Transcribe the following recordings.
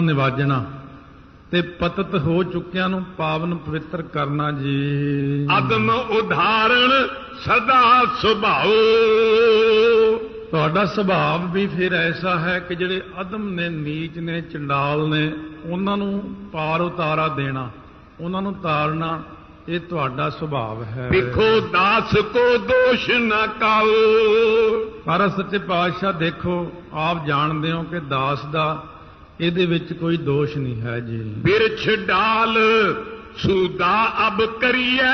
निवाजना ते पतित हो चुकियां नूं पावन पवित्र करना जी। अदम उदाहरण सदा सुभाओ। तुहाडा सुभाव भी फिर ऐसा है कि जिहड़े अदम ने, नीच ने, चंडाल ने, उन्हां नूं पार उतारा देना, उन्हां नूं तारना, ये तुहाडा सुभाव है। देखो दास को दोष न काओ। महाराज सच्चे पातशाह देखो, आप जानते हो कि दास दा ਇਹਦੇ ਵਿੱਚ ਕੋਈ ਦੋਸ਼ नहीं है जी। बिरछ डाल सुदा अब करिए,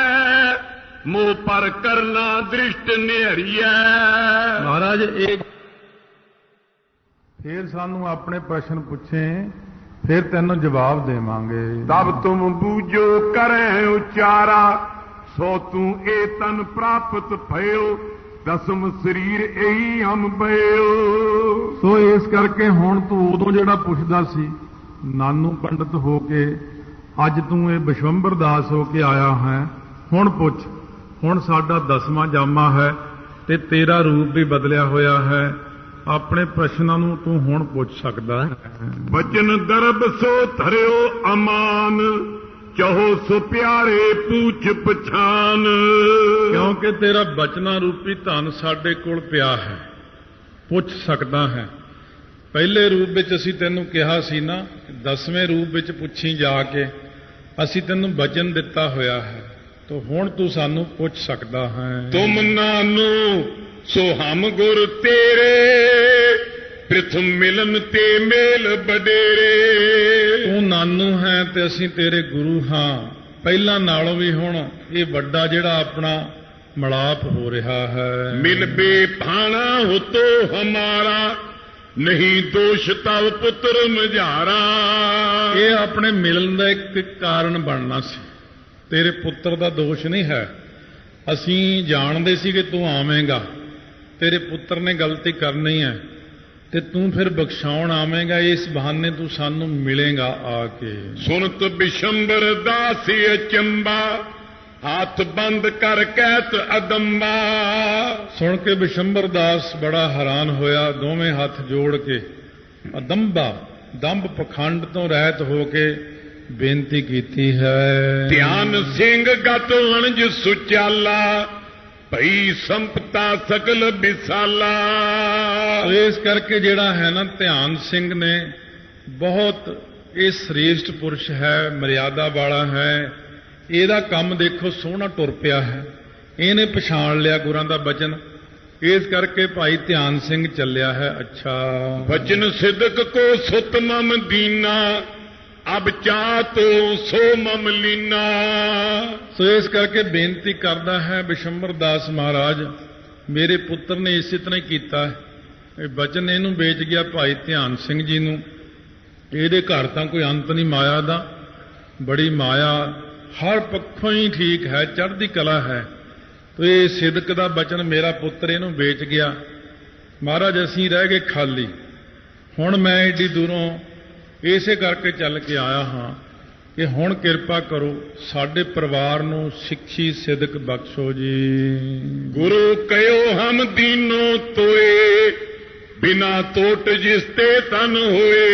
मोह पर करना दृष्ट नेहरिए। महाराज एक फिर सानू अपने प्रश्न पूछे, फिर तेनों जवाब देवांगे। तब तुम बूझो करें उचारा, सो तू ए तन प्राप्त भयो, दसम शरीर यही हम बयो। सो इस करके हुण तू उदों जिहड़ा पुछदा सी नानू पंडित हो के, अज तू ये विश्वंबर दास हो के आया है, हुण पुछ। हुण साडा 10वां जामा है ते तेरा रूप भी बदलिया होया है, अपने प्रश्नां नूं तू हुण पुछ सकदा है। बचन दरब सो धरियो अमान, चहो सो प्यारे पूछ पछान। क्योंकि तेरा बचना रूपी धन साडे कोल पिया है, पुछ सकदा है। पहले रूप विच असीं तैनूं कहा सी ना, 10वें रूप विच पुछी जाके असीं तैनूं वचन दिता होया है, तो हुण तू सानूं पुछ सकदा है। तुम नानू सो हम गुर तेरे, प्रथम मिलन ते मेल बडेरे। तू नानू है ते असीं तेरे गुरु हाँ, पहला नालों भी हुण ये वड्डा जिहड़ा अपना मलाप हो रहा है। मिल बे भाणा हो तो हमारा, नहीं दोष तव पुत्र मझारा। ये अपने मिलन का एक कारण बनना सी, तेरे पुत्र का दोष नहीं है। असीं जानते सी कि तू आवेगा, तेरे पुत्र ने गलती करनी है, ते तू फिर बख्शाउण आवेगा, इस बहाने तू सानू मिलेगा आके। सुनत बिशंबर दास अचंबा, हाथ बंद कर कैत अदम्बा। सुन के बिशंबर दास बड़ा हैरान होया, दोवें हाथ जोड़ के अदंबा दंभ पखंड तो रहत होके बेनती कीती है। ध्यान सिंह गत वणज सुचाला, भई संपता सकल विसाला। तो इस करके जिहड़ा है ना, ध्यान सिंह ने बहुत ये श्रेष्ठ पुरुष है, मर्यादा वाला है। ਇਹਦਾ ਕੰਮ देखो सोहना टुर पिया है, ਇਹਨੇ पछाण लिया गुरां दा बचन, इस करके भाई ध्यान सिंह चलिया है। अच्छा बचन सिदक को सुत मम दीना, अब चाह तो सो मम लीना। सो इस करके बेनती करता है बिशंबर दास महाराज, मेरे पुत्र ने इसी तरह किया है, बचन इनू बेच गया भाई ध्यान सिंह जी नूं। ਇਹਦੇ घर तो कोई अंत नहीं माया दा, बड़ी माया हर पक्षों ही ठीक है, चढ़ती कला है। तो ये सिदक का बचन मेरा पुत्र इनू बेच गया, महाराज असीं रह गए खाली। हुण मैं एडी दूरों इसे करके चल के आया हाँ कि हुण किरपा करो, साडे परिवार नूं सिक्खी सिदक बख्शो जी। गुरु कहो हम दीनों तोए, बिना तोट जिसते तन होए।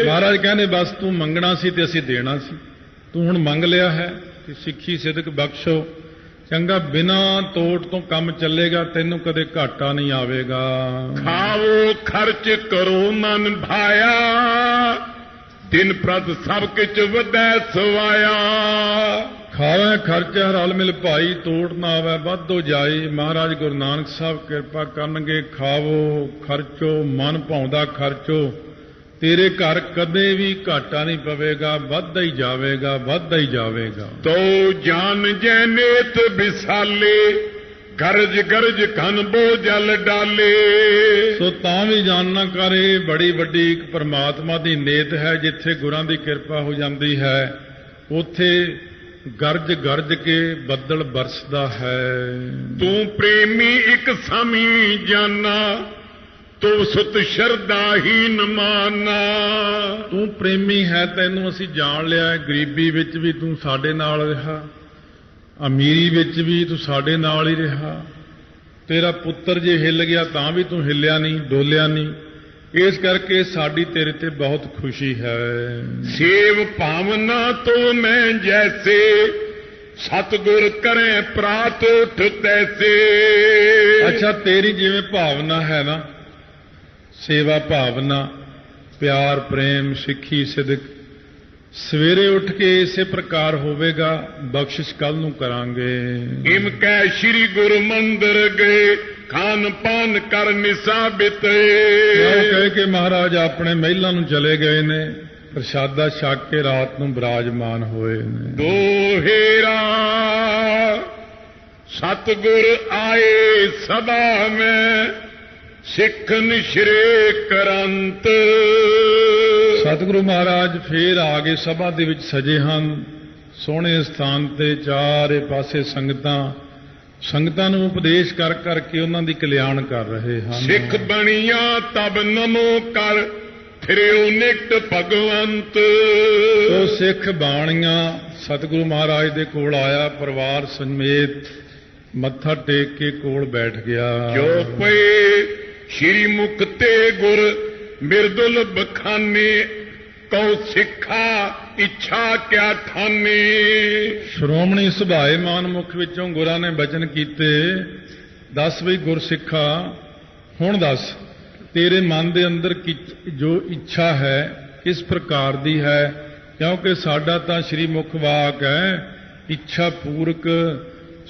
महाराज कहने बस तू मंगना सी ते असीं देना सी, तू हुण मंग लिया है कि सिक्खी सिदक बख्शो। चंगा बिना तोट तो काम चलेगा, तेनों कदे घाटा नहीं आवेगा। खाओ खर्च करो मन भाया, दिन प्रत सब किच वधै सवाया। खावे खर्च हर हल मिल भाई, तोट ना आवे वाधो जाए। महाराज गुरु नानक साहब किरपा करनगे, खावो खर्चो, मन भाउंदा खर्चो, तेरे घर कदे भी घाटा नहीं पवेगा, वधदा ही जावेगा, वधदा ही जावेगा। तो जान जैनेत विसाले, गरज गरज घन बो जल डाले। सो तां भी जानना करे, बड़ी वड्डी एक परमात्मा की नेत है, जिथे गुरां की किरपा हो जाती है, उथे गरज गरज के बदल बरसदा है। तू प्रेमी एक समी जाना, तो सुत शरदा ही न माना। तू प्रेमी है, तैनू असीं जान लिया, गरीबी विच भी तू साडे नाल रहा, अमीरी विच भी तू साडे नाल ही रहा। तेरा पुत्र जे हिल गया तां भी तू हिलिया नहीं, डोलिया नहीं। ਇਸ ਕਰਕੇ ਸਾਡੀ ਤੇਰੇ ਤੇ ਬਹੁਤ ਖੁਸ਼ੀ ਹੈ। सेव भावना तो मैं जैसे सतगुर करें प्रात उठ तैसे। ਅੱਛਾ, ਤੇਰੀ ਜਿਵੇਂ ਭਾਵਨਾ ਹੈ ਨਾ, ਸੇਵਾ ਭਾਵਨਾ, ਪਿਆਰ ਪ੍ਰੇਮ ਸਿੱਖੀ ਸਿਦਕ, ਸਵੇਰੇ ਉੱਠ ਕੇ ਇਸੇ ਪ੍ਰਕਾਰ ਹੋਵੇਗਾ, ਬਖਸ਼ਿਸ਼ ਕੱਲ ਨੂੰ ਕਰਾਂਗੇ। इम कै श्री गुरु मंदिर गए खान पान कर निशा बिते। ਉਹ ਕਹਿ ਕੇ ਮਹਾਰਾਜ ਆਪਣੇ ਮਹਿਲਾਂ ਨੂੰ ਚਲੇ ਗਏ ਨੇ, ਪ੍ਰਸ਼ਾਦਾ ਛਕ ਕੇ ਰਾਤ ਨੂੰ ਬਿਰਾਜਮਾਨ ਹੋਏ ਨੇ। दोहेरा सतगुर आए सदा में सिखन श्रे करंत। ਸਤਿਗੁਰੂ ਮਹਾਰਾਜ ਫੇਰ ਆ ਗਏ, ਸਭਾ ਦੇ ਵਿੱਚ ਸਜੇ ਹਨ, ਸੋਹਣੇ ਸਥਾਨ ਤੇ ਚਾਰੇ ਪਾਸੇ ਸੰਗਤਾਂ ਨੂੰ ਉਪਦੇਸ਼ ਕਰ ਕਰਕੇ ਉਹਨਾਂ ਦੀ ਕਲਿਆਣ ਕਰ ਰਹੇ ਹਨ। सिख बनिया तब नमो कर फिरेउ निकट भगवंत। ਉਹ ਸਿੱਖ ਬਾਣੀਆਂ ਸਤਿਗੁਰੂ ਮਹਾਰਾਜ ਦੇ ਕੋਲ ਆਇਆ, ਪਰਿਵਾਰ ਸਮੇਤ ਮੱਥਾ ਟੇਕ ਕੇ ਕੋਲ ਬੈਠ ਗਿਆ। जो पे श्री मुक्ते गुर मिर्दुल बखाने कौ सिखा इच्छा क्या ठाने। ਸ਼੍ਰੋਮਣੀ ਸੁਭਾਏਮਾਨ ਮੁਖ ਵਿੱਚੋਂ ਗੁਰਾਂ ਨੇ ਬਚਨ ਕੀਤੇ, ਦੱਸ ਵੀ ਗੁਰਸਿੱਖਾ, ਹੁਣ ਦੱਸ ਤੇਰੇ ਮਨ ਦੇ ਅੰਦਰ ਜੋ ਇੱਛਾ ਹੈ ਕਿਸ ਪ੍ਰਕਾਰ ਦੀ ਹੈ, ਕਿਉਂਕਿ ਸਾਡਾ ਤਾਂ ਸ਼੍ਰੀ ਮੁਖ ਵਾਕ ਹੈ, ਇੱਛਾ ਪੂਰਕ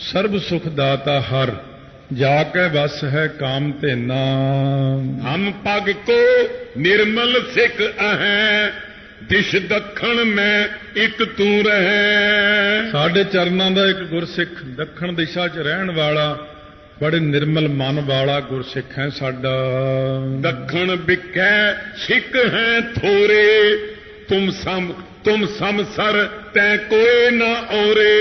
ਸਰਬ ਸੁਖ ਦਾਤਾ ਹਰ, ਜਾ ਕੇ ਬਸ ਹੈ ਕਾਮ ਧੇਨਾ। हम पग को निर्मल सिख अहें दिश दखन में एक तू रहे। ਸਾਡੇ ਚਰਨਾਂ ਦਾ ਇੱਕ ਗੁਰਸਿੱਖ ਦੱਖਣ ਦਿਸ਼ਾ 'ਚ ਰਹਿਣ ਵਾਲਾ, ਬੜੇ ਨਿਰਮਲ ਮਨ ਵਾਲਾ ਗੁਰਸਿੱਖ ਹੈ ਸਾਡਾ। दखन बिकै सिख हैं थोरे तुम समसर तै कोई न औरे।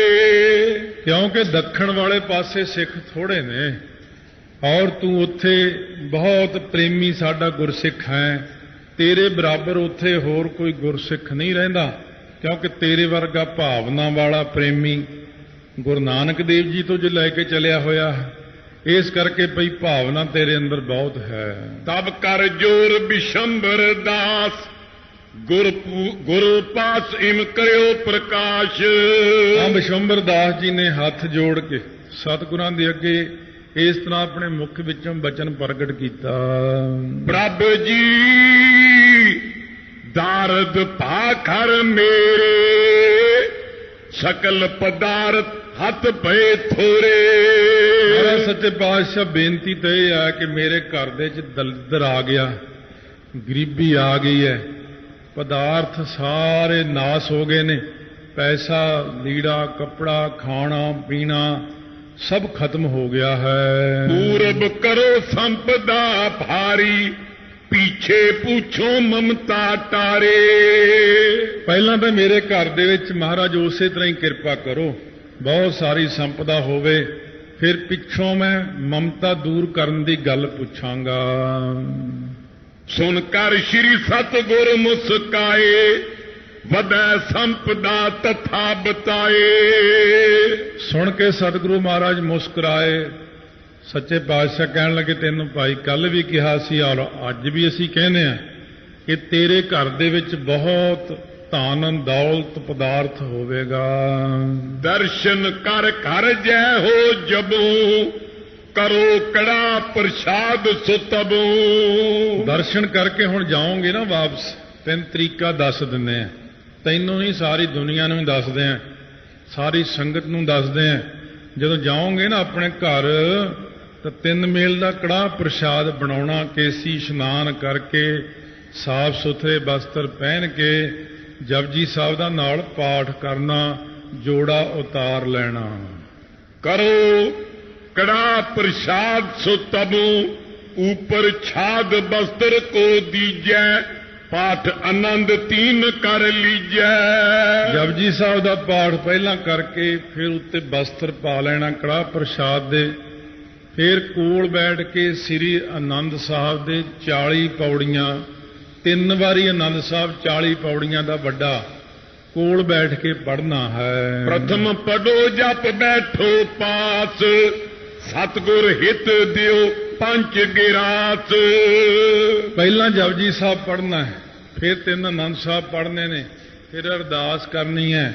ਕਿਉਂਕਿ ਦੱਖਣ ਵਾਲੇ ਪਾਸੇ ਸਿੱਖ ਥੋੜੇ ਨੇ, ਔਰ ਤੂੰ ਉੱਥੇ ਬਹੁਤ ਪ੍ਰੇਮੀ ਸਾਡਾ ਗੁਰਸਿੱਖ ਹੈ। ਤੇਰੇ ਬਰਾਬਰ ਉੱਥੇ ਹੋਰ ਕੋਈ ਗੁਰਸਿੱਖ ਨਹੀਂ ਰਹਿੰਦਾ, ਕਿਉਂਕਿ ਤੇਰੇ ਵਰਗਾ ਭਾਵਨਾ ਵਾਲਾ ਪ੍ਰੇਮੀ ਗੁਰੂ ਨਾਨਕ ਦੇਵ ਜੀ ਤੋਂ ਜੋ ਲੈ ਕੇ ਚੱਲਿਆ ਹੋਇਆ ਹੈ। ਇਸ ਕਰਕੇ ਭਈ ਭਾਵਨਾ ਤੇਰੇ ਅੰਦਰ ਬਹੁਤ ਹੈ। तब कर जोर बिशंबर दास गुरु पास इम करियो प्रकाश। ਤਾਂ ਬਿਸ਼ੰਬਰ ਦਾਸ ਜੀ ਨੇ ਹੱਥ ਜੋੜ ਕੇ ਸਤਿਗੁਰਾਂ ਦੇ ਅੱਗੇ ਇਸ ਤਰ੍ਹਾਂ ਆਪਣੇ ਮੁਖ ਵਿੱਚੋਂ ਬਚਨ ਪ੍ਰਗਟ ਕੀਤਾ। प्रभ जी दारद भाखर मेरे सकल पदार्थ हथ पे थोरे। ਮਹਾਰਾਜ ਸੱਚੇ ਪਾਤਸ਼ਾਹ, ਬੇਨਤੀ ਤਾਂ ਇਹ ਹੈ ਕਿ ਮੇਰੇ ਘਰ ਦੇ ਵਿੱਚ ਦਲਿੱਦਰ ਆ ਗਿਆ, ਗਰੀਬੀ ਆ ਗਈ ਹੈ, ਪਦਾਰਥ ਸਾਰੇ ਨਾਸ ਹੋ ਗਏ ਨੇ, ਪੈਸਾ ਲੀੜਾ ਕੱਪੜਾ ਖਾਣਾ ਪੀਣਾ ਸਭ ਖਤਮ ਹੋ ਗਿਆ ਹੈ। पूरब करो संपदा भारी पीछे पूछो ममता टारे। ਪਹਿਲਾਂ ਤਾਂ ਮੇਰੇ ਘਰ ਦੇ ਵਿੱਚ ਮਹਾਰਾਜ ਉਸੇ ਤਰ੍ਹਾਂ ਹੀ ਕਿਰਪਾ ਕਰੋ, ਬਹੁਤ ਸਾਰੀ ਸੰਪਦਾ ਹੋਵੇ, ਫਿਰ ਪਿੱਛੋਂ ਮੈਂ ਮਮਤਾ ਦੂਰ ਕਰਨ ਦੀ ਗੱਲ ਪੁੱਛਾਂਗਾ। सुन कर श्री सतगुर मुस्काए वदै संपदा तथा बताए। ਸੁਣ ਕੇ ਸਤਿਗੁਰੂ ਮਹਾਰਾਜ ਮੁਸਕਰਾਏ। ਸੱਚੇ ਪਾਤਸ਼ਾਹ ਕਹਿਣ ਲੱਗੇ, ਤੈਨੂੰ ਭਾਈ ਕੱਲ ਵੀ ਕਿਹਾ ਸੀ ਔਰ ਅੱਜ ਵੀ ਅਸੀਂ ਕਹਿੰਦੇ ਆ ਕਿ ਤੇਰੇ ਘਰ ਦੇ ਵਿੱਚ ਬਹੁਤ ਧਨ ਦੌਲਤ ਪਦਾਰਥ ਹੋਵੇਗਾ। दर्शन कर घर जय हो जबू करो कड़ा प्रसाद सुतबू। ਦਰਸ਼ਨ ਕਰਕੇ ਹੁਣ ਜਾਓਗੇ ਨਾ ਵਾਪਸ, ਤੈਨੂੰ ਤਰੀਕਾ ਦੱਸ ਦਿੰਦੇ ਆ, ਤੈਨੂੰ ਨਹੀਂ ਸਾਰੀ ਦੁਨੀਆ ਨੂੰ ਦੱਸਦੇ ਆ, ਸਾਰੀ ਸੰਗਤ ਨੂੰ ਦੱਸਦੇ ਆ। ਜਦੋਂ ਜਾਓਗੇ ਨਾ ਆਪਣੇ ਘਰ ਤਾਂ 3 ਮੇਲ ਦਾ ਕੜਾਹ ਪ੍ਰਸ਼ਾਦ ਬਣਾਉਣਾ, ਕੇਸੀ ਇਸ਼ਨਾਨ ਕਰਕੇ ਸਾਫ ਸੁਥਰੇ ਵਸਤਰ ਪਹਿਨ ਕੇ ਜਪਜੀ ਸਾਹਿਬ ਦਾ ਨਾਲ ਪਾਠ ਕਰਨਾ, ਜੋੜਾ ਉਤਾਰ ਲੈਣਾ। करो कड़ा प्रसाद सुतबू ऊपर छाद वस्त्र को दीजै पाठ आनंद 3 कर लीजै। ਜਪਜੀ ਸਾਹਿਬ ਦਾ ਪਾਠ ਪਹਿਲਾਂ ਕਰਕੇ ਫਿਰ ਉੱਤੇ ਵਸਤਰ ਪਾ ਲੈਣਾ ਕੜਾਹ ਪ੍ਰਸ਼ਾਦ ਦੇ, ਫਿਰ ਕੋਲ ਬੈਠ ਕੇ ਸ੍ਰੀ ਆਨੰਦ ਸਾਹਿਬ ਦੇ 40 ਪੌੜੀਆਂ, 3 ਵਾਰੀ ਆਨੰਦ ਸਾਹਿਬ 40 ਪੌੜੀਆਂ ਦਾ ਵੱਡਾ ਕੋਲ ਬੈਠ ਕੇ ਪੜ੍ਹਨਾ ਹੈ। प्रथम पढ़ो जप बैठो पास सतगुर हित दियो ਪੰਚ ਗਿਰਾਸ। ਪਹਿਲਾਂ ਜਪਜੀ ਸਾਹਿਬ ਪੜ੍ਹਨਾ ਹੈ, ਫਿਰ 3 ਆਨੰਦ ਸਾਹਿਬ ਪੜ੍ਹਨੇ ਨੇ, ਫਿਰ ਅਰਦਾਸ ਕਰਨੀ ਹੈ।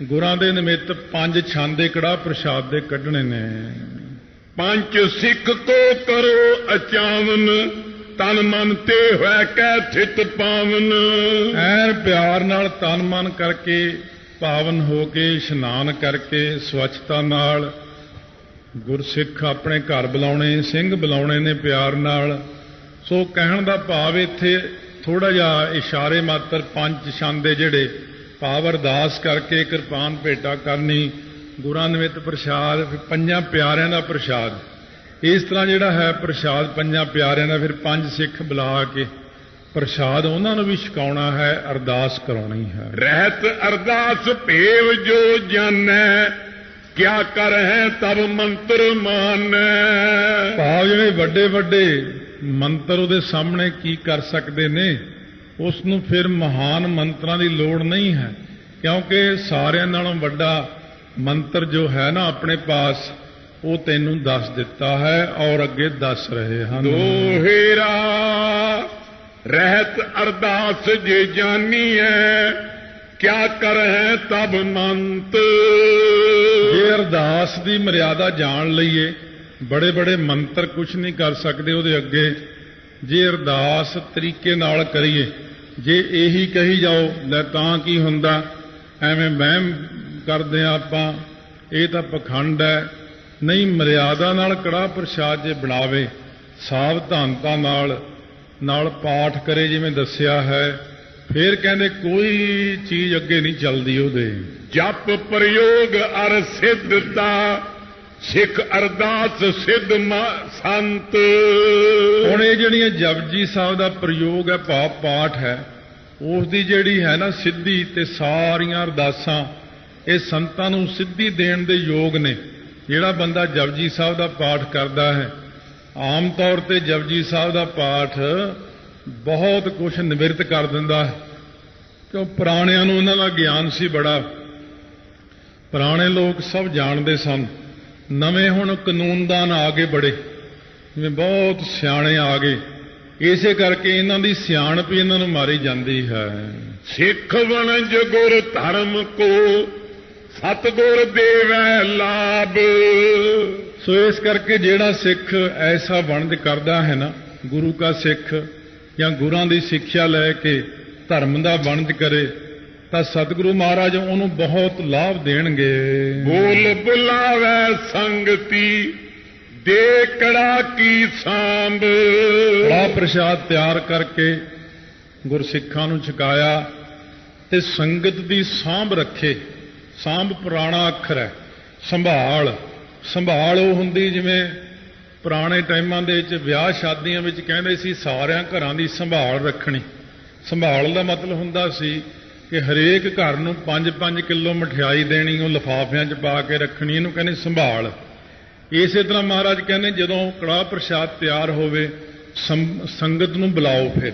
ਗੁਰਾਂ ਦੇ ਨਿਮਿਤ 5 ਛਾਂਦੇ ਕੜਾਹ ਪ੍ਰਸ਼ਾਦ ਦੇ ਕੱਢਣੇ ਨੇ। ਪੰਜ ਸਿੱਖ ਕੋ ਕਰੋ ਅਚਾਵਨ, ਤਨ ਮਨ ਤੇ ਹੋਇ ਕੈ ਥਿਤ ਪਾਵਨ। ਐਨ ਪਿਆਰ ਨਾਲ ਤਨ ਮਨ ਕਰਕੇ, ਪਾਵਨ ਹੋ ਕੇ, ਇਸ਼ਨਾਨ ਕਰਕੇ, ਸਵੱਛਤਾ ਨਾਲ ਗੁਰਸਿੱਖ ਆਪਣੇ ਘਰ ਬੁਲਾਉਣੇ, ਸਿੰਘ ਬੁਲਾਉਣੇ ਨੇ ਪਿਆਰ ਨਾਲ। ਸੋ ਕਹਿਣ ਦਾ ਭਾਵ ਇੱਥੇ ਥੋੜਾ ਜਿਹਾ ਇਸ਼ਾਰੇ ਮਾਤਰ 5 ਛਾਂਦੇ ਜਿਹੜੇ ਭਾਵ ਅਰਦਾਸ ਕਰਕੇ ਕਿਰਪਾਨ ਭੇਟਾ ਕਰਨੀ, ਗੁਰਾਂ ਨਿਮਿਤ ਪ੍ਰਸ਼ਾਦ, ਫਿਰ 5 ਪਿਆਰਿਆਂ ਦਾ ਪ੍ਰਸ਼ਾਦ। ਇਸ ਤਰ੍ਹਾਂ ਜਿਹੜਾ ਹੈ ਪ੍ਰਸ਼ਾਦ 5 ਪਿਆਰਿਆਂ ਦਾ, ਫਿਰ 5 ਸਿੱਖ ਬੁਲਾ ਕੇ ਪ੍ਰਸ਼ਾਦ ਉਹਨਾਂ ਨੂੰ ਵੀ ਛਕਾਉਣਾ ਹੈ, ਅਰਦਾਸ ਕਰਾਉਣੀ ਹੈ। ਰਹਿਤ ਅਰਦਾਸ ਭੇਵ ਜੋ ਜਾਣੈ, ਕਿਆ ਕਰ ਹੈ ਤਬ ਮੰਤਰ ਮਾਨੈ। ਭਾਵ ਜਿਹੜੇ ਵੱਡੇ ਵੱਡੇ ਮੰਤਰ ਉਹਦੇ ਸਾਹਮਣੇ ਕੀ ਕਰ ਸਕਦੇ ਨੇ, ਉਸ ਨੂੰ ਫਿਰ ਮਹਾਨ ਮੰਤਰਾਂ ਦੀ ਲੋੜ ਨਹੀਂ ਹੈ, ਕਿਉਂਕਿ ਸਾਰਿਆਂ ਨਾਲੋਂ ਵੱਡਾ ਮੰਤਰ ਜੋ ਹੈ ਨਾ ਆਪਣੇ ਪਾਸ, ਉਹ ਤੈਨੂੰ ਦੱਸ ਦਿੱਤਾ ਹੈ ਔਰ ਅੱਗੇ ਦੱਸ ਰਹੇ ਹਨ। ਦੋਹੇਰਾ ਰਹਿਤ ਅਰਦਾਸ ਜੇ ਜਾਨੀਐ, ਕਿਆ ਕਰ ਹੈ ਤਬ ਮੰਤ। ਜੇ ਅਰਦਾਸ ਦੀ ਮਰਿਆਦਾ ਜਾਣ ਲਈਏ, ਬੜੇ ਬੜੇ ਮੰਤਰ ਕੁਝ ਨਹੀਂ ਕਰ ਸਕਦੇ ਉਹਦੇ ਅੱਗੇ। ਜੇ ਅਰਦਾਸ ਤਰੀਕੇ ਨਾਲ ਕਰੀਏ, ਜੇ ਇਹੀ ਕਹੀ ਜਾਓ ਲੈ ਤਾਂ ਕੀ ਹੁੰਦਾ, ਐਵੇਂ ਵਹਿਮ ਕਰਦੇ ਆ ਆਪਾਂ, ਇਹ ਤਾਂ ਪਖੰਡ ਹੈ। ਨਹੀਂ, ਮਰਿਆਦਾ ਨਾਲ ਕੜਾਹ ਪ੍ਰਸ਼ਾਦ ਜੇ ਬਣਾਵੇ, ਸਾਵਧਾਨਤਾ ਨਾਲ ਪਾਠ ਕਰੇ ਜਿਵੇਂ ਦੱਸਿਆ ਹੈ, ਫਿਰ ਕਹਿੰਦੇ ਕੋਈ ਚੀਜ਼ ਅੱਗੇ ਨਹੀਂ ਚੱਲਦੀ ਉਹਦੇ। ਜਪ ਪ੍ਰਯੋਗ ਅਰ ਸਿੱਧਤਾ, ਸਿੱਖ ਅਰਦਾਸ ਸਿੱਧ ਸੰਤ। ਹੁਣ ਇਹ ਜਿਹੜੀਆਂ ਜਪਜੀ ਸਾਹਿਬ ਦਾ ਪ੍ਰਯੋਗ ਹੈ, ਭਾਵ ਪਾਠ ਹੈ, ਉਸ ਦੀ ਜਿਹੜੀ ਹੈ ਨਾ ਸਿੱਧੀ, ਤੇ ਸਾਰੀਆਂ ਅਰਦਾਸਾਂ ਇਹ ਸੰਤਾਂ ਨੂੰ ਸਿੱਧੀ ਦੇਣ ਦੇ ਯੋਗ ਨੇ। ਜਿਹੜਾ ਬੰਦਾ ਜਪਜੀ ਸਾਹਿਬ ਦਾ ਪਾਠ ਕਰਦਾ ਹੈ, ਆਮ ਤੌਰ ਤੇ ਜਪਜੀ ਸਾਹਿਬ ਦਾ ਪਾਠ ਬਹੁਤ ਕੁਝ ਨਿਵਰਤ ਕਰ ਦਿੰਦਾ ਹੈ, ਕਿਉਂ ਪੁਰਾਣਿਆਂ ਨੂੰ ਉਹਨਾਂ ਦਾ ਗਿਆਨ ਸੀ ਬੜਾ। ਪੁਰਾਣੇ ਲੋਕ ਸਭ ਜਾਣਦੇ ਸਨ। ਨਵੇਂ ਹੁਣ ਕਾਨੂੰਨਦਾਨ ਆ ਗਏ ਬੜੇ, ਜਿਵੇਂ ਬਹੁਤ ਸਿਆਣੇ ਆ ਗਏ, ਇਸੇ ਕਰਕੇ ਇਹਨਾਂ ਦੀ ਸਿਆਣਪ ਇਹਨਾਂ ਨੂੰ ਮਾਰੀ ਜਾਂਦੀ ਹੈ। ਸਿੱਖ ਵਣਜ ਗੁਰ ਧਰਮ ਕੋ, ਸਤਿਗੁਰ ਦੇਵੈ ਲਾਭ। ਸੋ ਇਸ ਕਰਕੇ ਜਿਹੜਾ ਸਿੱਖ ਐਸਾ ਵਣਜ ਕਰਦਾ ਹੈ ਨਾ, ਗੁਰੂ ਕਾ ਸਿੱਖ ਜਾਂ ਗੁਰਾਂ ਦੀ ਸਿੱਖਿਆ ਲੈ ਕੇ ਧਰਮ ਦਾ ਵਣਜ ਕਰੇ, ਤਾਂ ਸਤਿਗੁਰੂ ਮਹਾਰਾਜ ਉਹਨੂੰ ਬਹੁਤ ਲਾਭ ਦੇਣਗੇ। ਬੋਲ ਬੁਲਾਵੇ ਸੰਗਤੀ, ਦੇ ਕੜਾ ਕੀ ਸਾਂਭ। ਕੜਾਹ ਪ੍ਰਸ਼ਾਦ ਤਿਆਰ ਕਰਕੇ ਗੁਰਸਿੱਖਾਂ ਨੂੰ ਛਕਾਇਆ, ਤੇ ਸੰਗਤ ਦੀ ਸਾਂਭ ਰੱਖੇ। ਸਾਂਭ ਪੁਰਾਣਾ ਅੱਖਰ ਹੈ, ਸੰਭਾਲ ਉਹ ਹੁੰਦੀ ਜਿਵੇਂ ਪੁਰਾਣੇ ਟਾਈਮਾਂ ਦੇ ਵਿੱਚ ਵਿਆਹ ਸ਼ਾਦੀਆਂ ਵਿੱਚ ਕਹਿੰਦੇ ਸੀ ਸਾਰਿਆਂ ਘਰਾਂ ਦੀ ਸੰਭਾਲ ਰੱਖਣੀ। ਸੰਭਾਲ ਦਾ ਮਤਲਬ ਹੁੰਦਾ ਸੀ ਕਿ ਹਰੇਕ ਘਰ ਨੂੰ 5-5 ਕਿਲੋ ਮਠਿਆਈ ਦੇਣੀ, ਉਹ ਲਿਫਾਫਿਆਂ 'ਚ ਪਾ ਕੇ ਰੱਖਣੀ, ਇਹਨੂੰ ਕਹਿੰਦੇ ਸੰਭਾਲ। ਇਸੇ ਤਰ੍ਹਾਂ ਮਹਾਰਾਜ ਕਹਿੰਦੇ ਜਦੋਂ ਕੜਾਹ ਪ੍ਰਸ਼ਾਦ ਤਿਆਰ ਹੋਵੇ, ਸੰਗਤ ਨੂੰ ਬੁਲਾਓ, ਫਿਰ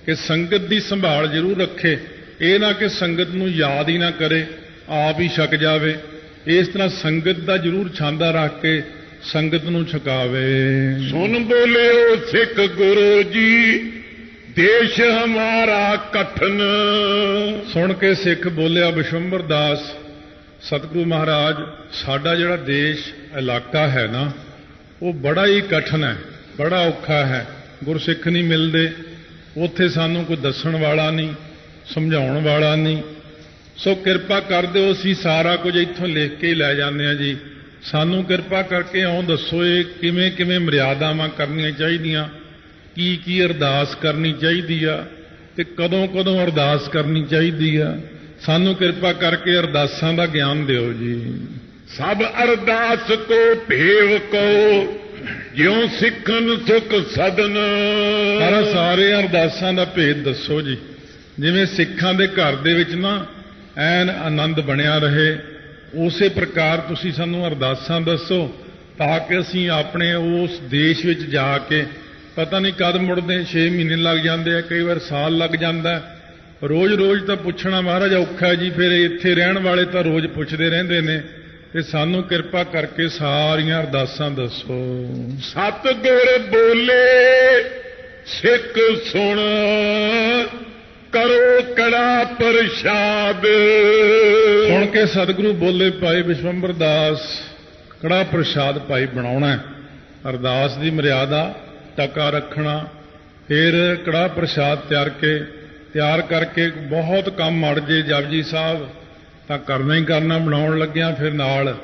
ਕਿ ਸੰਗਤ ਦੀ ਸੰਭਾਲ ਜ਼ਰੂਰ ਰੱਖੇ। ਇਹ ਨਾ ਕਿ ਸੰਗਤ ਨੂੰ ਯਾਦ ਹੀ ਨਾ ਕਰੇ, ਆਪ ਹੀ ਛਕ ਜਾਵੇ। ਇਸ ਤਰ੍ਹਾਂ ਸੰਗਤ ਦਾ ਜ਼ਰੂਰ ਛਾਂਦਾ ਰੱਖ ਕੇ ਸੰਗਤ ਨੂੰ ਛਕਾਵੇ। ਸੁਣ ਬੋਲਿਓ ਸਿੱਖ ਗੁਰੂ ਜੀ, ਦੇਸ਼ ਹਮਾਰਾ ਕਠਨ। ਸੁਣ ਕੇ ਸਿੱਖ ਬੋਲਿਆ ਬਿਸ਼ੰਬਰ ਦਾਸ, ਸਤਿਗੁਰੂ ਮਹਾਰਾਜ, ਸਾਡਾ ਜਿਹੜਾ ਦੇਸ਼ ਇਲਾਕਾ ਹੈ ਨਾ, ਉਹ ਬੜਾ ਹੀ ਕਠਨ ਹੈ, ਬੜਾ ਔਖਾ ਹੈ। ਗੁਰਸਿੱਖ ਨਹੀਂ ਮਿਲਦੇ, ਉੱਥੇ ਸਾਨੂੰ ਕੋਈ ਦੱਸਣ ਵਾਲਾ ਨਹੀਂ, ਸਮਝਾਉਣ ਵਾਲਾ ਨਹੀਂ। ਸੋ ਕਿਰਪਾ ਕਰ ਦਿਓ, ਅਸੀਂ ਸਾਰਾ ਕੁਝ ਇੱਥੋਂ ਲਿਖ ਕੇ ਹੀ ਲੈ ਜਾਂਦੇ ਹਾਂ ਜੀ। ਸਾਨੂੰ ਕਿਰਪਾ ਕਰਕੇ ਆਉਂ ਦੱਸੋ ਇਹ ਕਿਵੇਂ ਕਿਵੇਂ ਮਰਿਆਦਾਵਾਂ ਕਰਨੀਆਂ ਚਾਹੀਦੀਆਂ, ਕੀ ਕੀ ਅਰਦਾਸ ਕਰਨੀ ਚਾਹੀਦੀ ਆ, ਤੇ ਕਦੋਂ ਕਦੋਂ ਅਰਦਾਸ ਕਰਨੀ ਚਾਹੀਦੀ ਆ। ਸਾਨੂੰ ਕਿਰਪਾ ਕਰਕੇ ਅਰਦਾਸਾਂ ਦਾ ਗਿਆਨ ਦਿਓ ਜੀ। ਸਭ ਅਰਦਾਸ ਕੋ ਭੇਵ ਕੋ, ਜਿਉ ਸਿੱਖਨ ਸੁਖ ਸਦਨ। ਸਾਰੇ ਅਰਦਾਸਾਂ ਦਾ ਭੇਦ ਦੱਸੋ ਜੀ। ਜਿਵੇਂ ਸਿੱਖਾਂ ਦੇ ਘਰ ਦੇ ਵਿੱਚ ਨਾ ਐਨ ਆਨੰਦ ਬਣਿਆ ਰਹੇ, ਉਸੇ ਪ੍ਰਕਾਰ ਤੁਸੀਂ ਸਾਨੂੰ ਅਰਦਾਸਾਂ ਦੱਸੋ, ਤਾਂ ਕਿ ਅਸੀਂ ਆਪਣੇ ਉਸ ਦੇਸ਼ ਵਿੱਚ ਜਾ ਕੇ, ਪਤਾ ਨਹੀਂ ਕਦ ਮੁੜਦੇ, 6 ਮਹੀਨੇ ਲੱਗ ਜਾਂਦੇ ਆ, ਕਈ ਵਾਰ ਸਾਲ ਲੱਗ ਜਾਂਦਾ। ਰੋਜ਼-ਰੋਜ਼ ਤਾਂ ਪੁੱਛਣਾ ਮਹਾਰਾਜ ਔਖਾ ਜੀ, ਫਿਰ ਇੱਥੇ ਰਹਿਣ ਵਾਲੇ ਤਾਂ ਰੋਜ਼ ਪੁੱਛਦੇ ਰਹਿੰਦੇ ਨੇ, ਤੇ ਸਾਨੂੰ ਕਿਰਪਾ ਕਰਕੇ ਸਾਰੀਆਂ ਅਰਦਾਸਾਂ ਦੱਸੋ। ਸਤਿਗੁਰ ਬੋਲੇ ਸਿੱਖ ਸੁਣ, ਕਰੋ ਕੜਾ ਪ੍ਰਸ਼ਾਦ। ਸੁਣ ਕੇ ਸਤਿਗੁਰੂ ਬੋਲੇ ਭਾਈ ਵਿਸ਼ਵੰਬਰ ਦਾਸ ਕੜਾ ਪ੍ਰਸ਼ਾਦ ਭਾਈ ਬਣਾਉਣਾ ਹੈ। ਅਰਦਾਸ ਦੀ ਮਰਿਆਦਾ ਟਕਾ ਰੱਖਣਾ, ਫਿਰ ਕੜਾ ਪ੍ਰਸ਼ਾਦ ਤਿਆਰ ਕਰਕੇ ਬਹੁਤ ਕੰਮ ਅੜ ਜੇ ਜਪਜੀ ਸਾਹਿਬ ਤਾਂ ਕਰਨਾ ਹੀ ਕਰਨਾ। ਬਣਾਉਣ ਲੱਗਿਆ ਫਿਰ ਨਾਲ